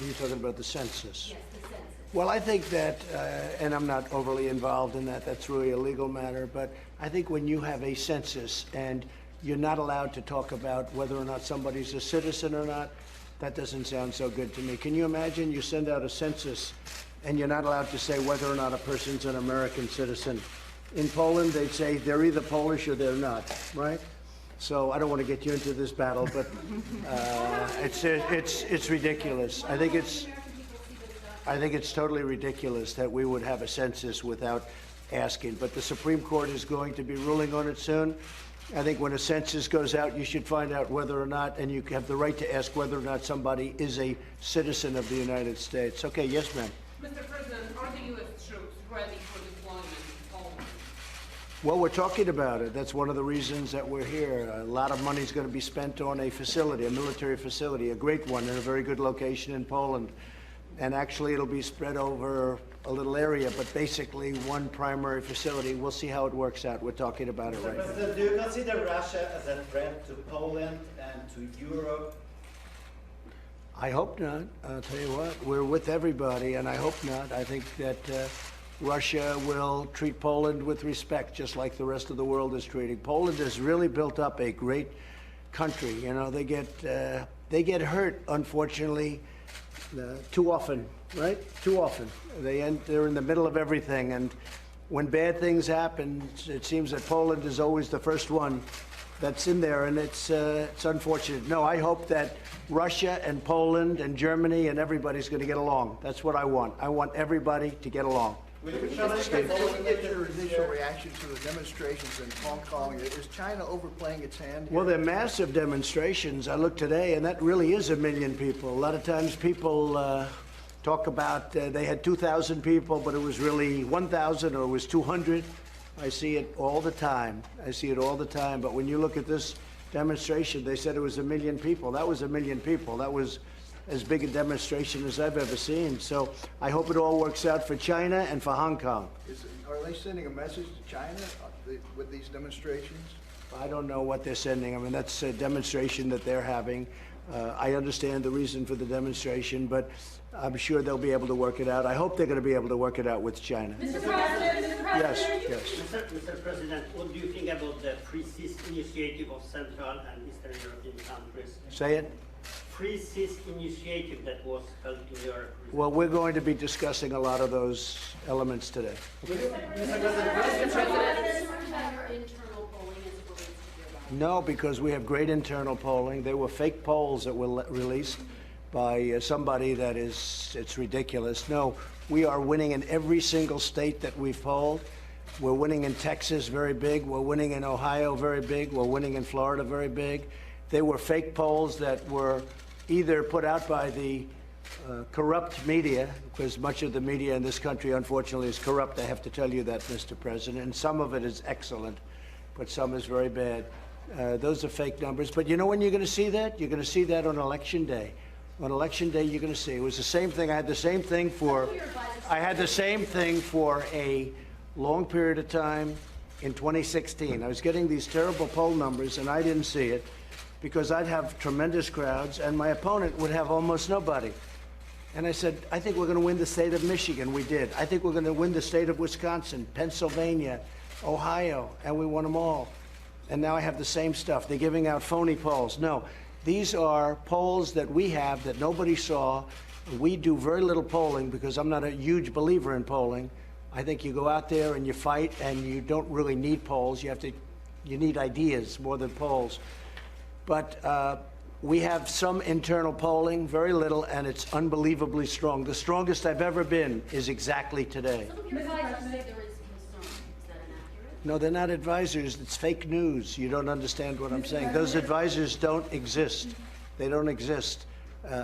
You're talking about the census. Yes, the census. Well, I think that, and I'm not overly involved in that, that's really a legal matter, but I think when you have a census and you're not allowed to talk about whether or not somebody's a citizen or not, that doesn't sound so good to me. Can you imagine you send out a census and you're not allowed to say whether or not a person's an American citizen? In Poland, they'd say they're either Polish or they're not, right? So I don't want to get you into this battle, but it's ridiculous. I think it's totally ridiculous that we would have a census without asking. But the Supreme Court is going to be ruling on it soon. I think when a census goes out, you should find out whether or not, and you have the right to ask whether or not somebody is a citizen of the United States. Okay, yes, ma'am. Mr. President, are the U.S. troops ready for deployment in Poland? Well, we're talking about it. That's one of the reasons that we're here. A lot of money is going to be spent on a facility, a military facility, a great one in a very good location in Poland. And actually, it'll be spread over a little area, but basically one primary facility. We'll see how it works out. We're talking about it right now. President, do you consider Russia as a threat to Poland and to Europe? I hope not. I'll tell you what, we're with everybody, and I hope not. I think that Russia will treat Poland with respect, just like the rest of the world is treating. Poland has really built up a great country. You know, they get hurt, unfortunately, too often, right? Too often. They're in the middle of everything, and when bad things happen, it seems that Poland is always the first one that's in there, and it's unfortunate. No, I hope that Russia and Poland and Germany and everybody's going to get along. That's what I want. I want everybody to get along. Can you get your initial reaction to the demonstrations in Hong Kong? Is China overplaying its hand here? Well, they're massive demonstrations. I looked today, and that really is 1 million people. A lot of times people talk about they had 2,000 people, but it was really 1,000 or it was 200. I see it all the time. I see it all the time. But when you look at this demonstration, they said it was 1 million people. That was 1 million people. That was as big a demonstration as I've ever seen. So I hope it all works out for China and for Hong Kong. Are they sending a message to China with these demonstrations? I don't know what they're sending. I mean, that's a demonstration that they're having. I understand the reason for the demonstration, but I'm sure they'll be able to work it out. I hope they're going to be able to work it out with China. Mr. President, Yes, yes. Mr. President, what do you think about the Free SIS initiative of Central and Eastern European countries? Say it. Free SIS initiative that was held in Europe. Well, we're going to be discussing a lot of those elements today. No, because we have great internal polling. They were fake polls that were released by somebody that it's ridiculous. No, we are winning in every single state that we've polled. We're winning in Texas very big. We're winning in Ohio very big. We're winning in Florida very big. They were fake polls that were either put out by the corrupt media, because much of the media in this country, unfortunately, is corrupt. I have to tell you that, Mr. President. And some of it is excellent, but some is very bad. Those are fake numbers. But you know when you're going to see that? You're going to see that on Election Day. On Election Day, you're going to see. It was the same thing. I had the same thing for a long period of time in 2016. I was getting these terrible poll numbers, and I didn't see it because I'd have tremendous crowds, and my opponent would have almost nobody. And I said, I think we're going to win the state of Michigan. We did. I think we're going to win the state of Wisconsin, Pennsylvania, Ohio, and we won them all. And now I have the same stuff. They're giving out phony polls. No, these are polls that we have that nobody saw. We do very little polling because I'm not a huge believer in polling. I think you go out there and you fight, and you don't really need polls. You need ideas more than polls. But we have some internal polling, very little, and it's unbelievably strong. The strongest I've ever been is exactly today. Some of your advisors say there is concern. Is that inaccurate? No, they're not advisors. It's fake news. You don't understand what I'm saying. Those advisors don't exist. They don't exist.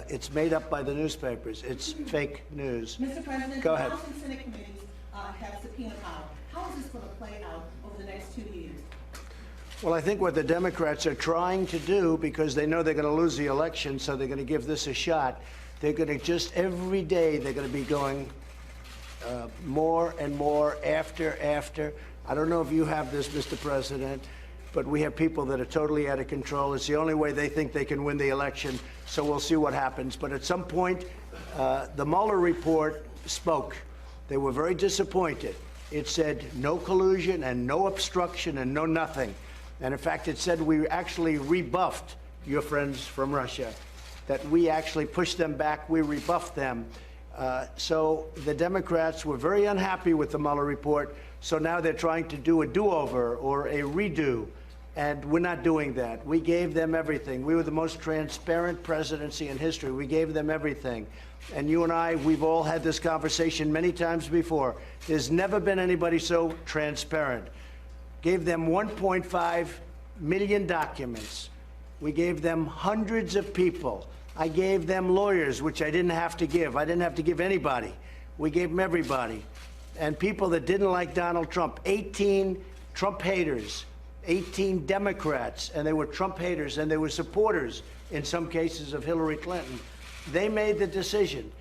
It's made up by the newspapers. It's fake news. Mr. President, Go the ahead. House and Senate committees have subpoena power. How is this going to play out over the next 2 years? Well, I think what the Democrats are trying to do, because they know they're going to lose the election, so they're going to give this a shot, they're going to just every day they're going to be going more and more after. I don't know if you have this, Mr. President, but we have people that are totally out of control. It's the only way they think they can win the election, so we'll see what happens. But at some point, The Mueller report spoke. They were very disappointed. It said no collusion and no obstruction and no nothing. And in fact, it said we actually rebuffed your friends from Russia, that we actually pushed them back, we rebuffed them. So the Democrats were very unhappy with the Mueller report, so now they're trying to do a do-over or a redo, and we're not doing that. We gave them everything. We were the most transparent presidency in history. We gave them everything. And you and I, we've all had this conversation many times before. There's never been anybody so transparent. Gave them 1.5 million documents. We gave them hundreds of people. I gave them lawyers, which I didn't have to give. I didn't have to give anybody. We gave them everybody. And people that didn't like Donald Trump, 18 Trump haters, 18 Democrats, and they were Trump haters, and they were supporters, in some cases, of Hillary Clinton. They made the decision.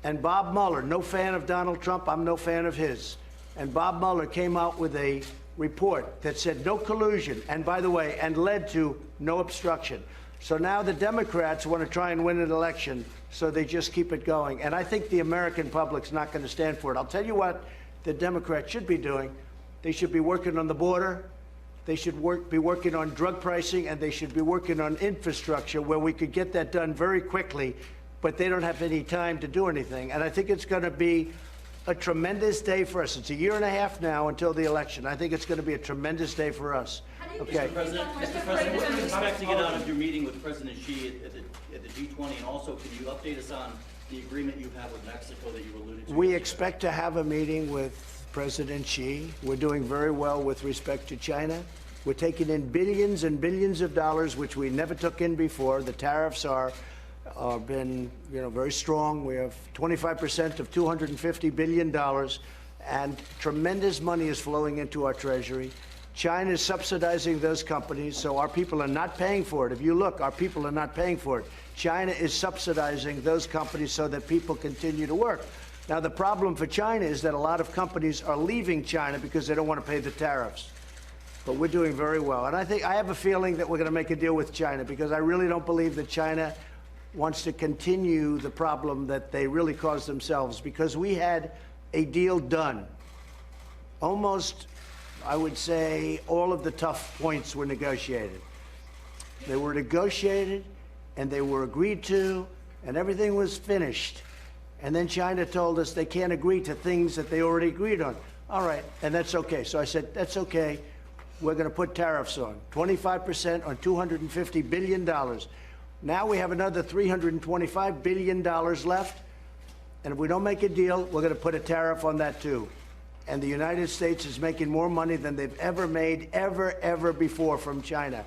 And Bob Mueller, no fan of Donald Trump, I'm no fan of his. And Bob Mueller came out with a report that said no collusion, and by the way, and led to no obstruction. So now the Democrats want to try and win an election, so they just keep it going. And I think the American public's not going to stand for it. I'll tell you what the Democrats should be doing. They should be working on the border. They should be working on drug pricing, and they should be working on infrastructure where we could get that done very quickly, but they don't have any time to do anything. And I think it's going to be a tremendous day for us. It's a year and a half now until the election. I think it's going to be a tremendous day for us. Okay. Mr. President, what are you expecting to get out of your meeting with President Xi at the G20? And also, can you update us on the agreement you have with Mexico that you alluded to? We expect to have a meeting with President Xi. We're doing very well with respect to China. We're taking in billions and billions of dollars, which we never took in before. The tariffs are been, very strong. We have 25% of $250 billion, and tremendous money is flowing into our treasury. China is subsidizing those companies, so our people are not paying for it. If you look, our people are not paying for it. China is subsidizing those companies so that people continue to work. Now, the problem for China is that a lot of companies are leaving China because they don't want to pay the tariffs. But we're doing very well. And I have a feeling that we're going to make a deal with China, because I really don't believe that China wants to continue the problem that they really caused themselves, because we had a deal done. Almost, I would say, all of the tough points were negotiated. They were negotiated, and they were agreed to, and everything was finished. And then China told us they can't agree to things that they already agreed on. All right, and that's okay. So I said, that's okay. We're going to put tariffs on, 25% on $250 billion. Now we have another $325 billion left, and if we don't make a deal, we're going to put a tariff on that too. And the United States is making more money than they've ever made, ever before from China.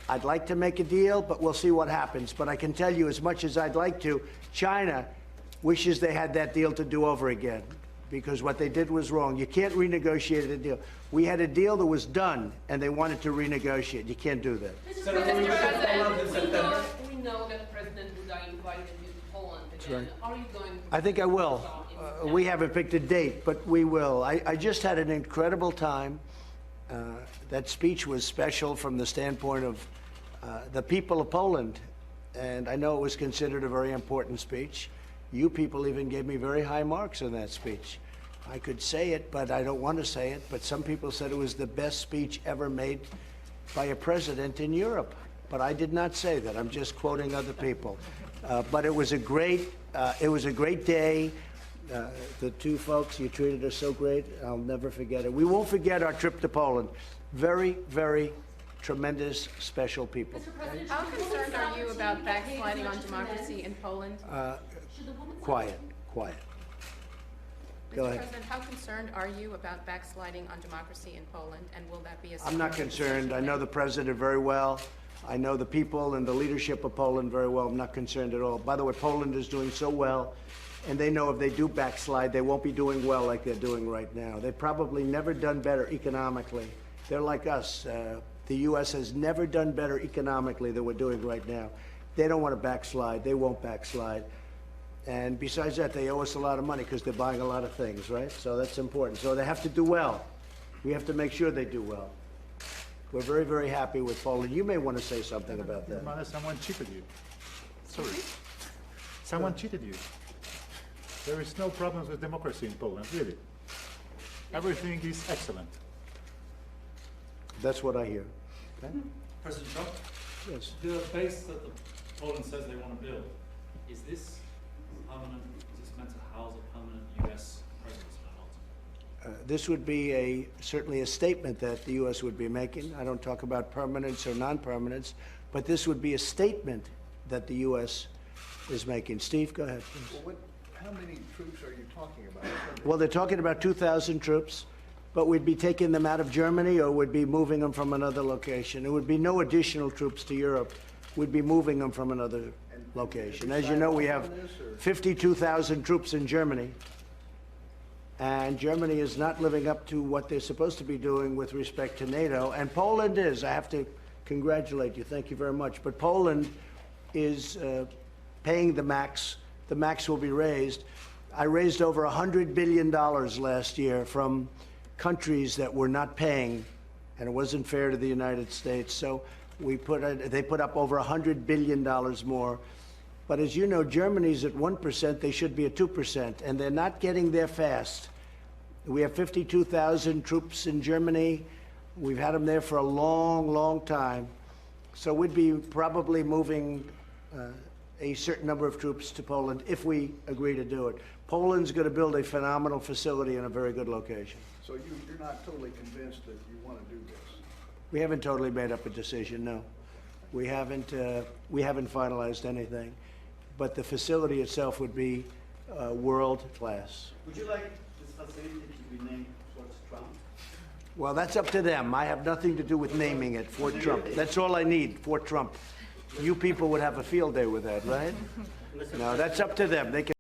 I'd like to make a deal, but we'll see what happens. But I can tell you, as much as I'd like to, China wishes they had that deal to do over again, because what they did was wrong. You can't renegotiate a deal. We had a deal that was done, and they wanted to renegotiate. You can't do that. Mr. President, we know that President Duda invited you to Poland again. Are you going to? I think I will. We haven't picked a date, but we will. I just had an incredible time. That speech was special from the standpoint of the people of Poland, and I know it was considered a very important speech. You people even gave me very high marks on that speech. I could say it, but I don't want to say it, but some people said it was the best speech ever made by a president in Europe. But I did not say that. I'm just quoting other people. But it was a great day. The two folks, you treated us so great. I'll never forget it. We won't forget our trip to Poland. Very, very tremendous, special people. Mr. President, How concerned are you about backsliding on democracy in Poland? Quiet. Go ahead. Mr. President, how concerned are you about backsliding on democracy in Poland, and will that be a I'm not concerned. I know the president very well. I know the people and the leadership of Poland very well. I'm not concerned at all. By the way, Poland is doing so well, and they know if they do backslide, they won't be doing well like they're doing right now. They've probably never done better economically. They're like us. The U.S. has never done better economically than we're doing right now. They don't want to backslide. They won't backslide. And besides that, they owe us a lot of money because they're buying a lot of things, right? So that's important. So they have to do well. We have to make sure they do well. We're very, very happy with Poland. You may want to say something about that. Someone cheated you. Sorry. Someone cheated you. There is no problems with democracy in Poland, really. Everything is excellent. That's what I hear. Okay? President Trump, Yes. the base that Poland says they want to build, is this permanent, is this meant to house a permanent US presence or not? This would be certainly a statement that the U.S. would be making. I don't talk about permanence or non-permanence, but this would be a statement that the U.S. is making. Steve, go ahead, please. Well, how many troops are you talking about? Well, they're talking about 2,000 troops, but we'd be taking them out of Germany or we'd be moving them from another location. There would be no additional troops to Europe. We'd be moving them from another location. As you know, we have 52,000 troops in Germany, and Germany is not living up to what they're supposed to be doing with respect to NATO, and Poland is. I have to congratulate you. Thank you very much. But Poland is paying the max. The max will be raised. I raised over $100 billion last year from countries that were not paying, and it wasn't fair to the United States. So they put up over $100 billion more. But as you know, Germany's at 1%, they should be at 2%, and they're not getting there fast. We have 52,000 troops in Germany. We've had them there for a long, long time. So we'd be probably moving a certain number of troops to Poland if we agree to do it. Poland's going to build a phenomenal facility in a very good location. So you're not totally convinced that you want to do this? We haven't totally made up a decision, no. We haven't finalized anything. But the facility itself would be world class. Would you like this facility to be named Fort Trump? Well, that's up to them. I have nothing to do with naming it Fort Trump. That's all I need, Fort Trump. You people would have a field day with that, right? No, that's up to them. They can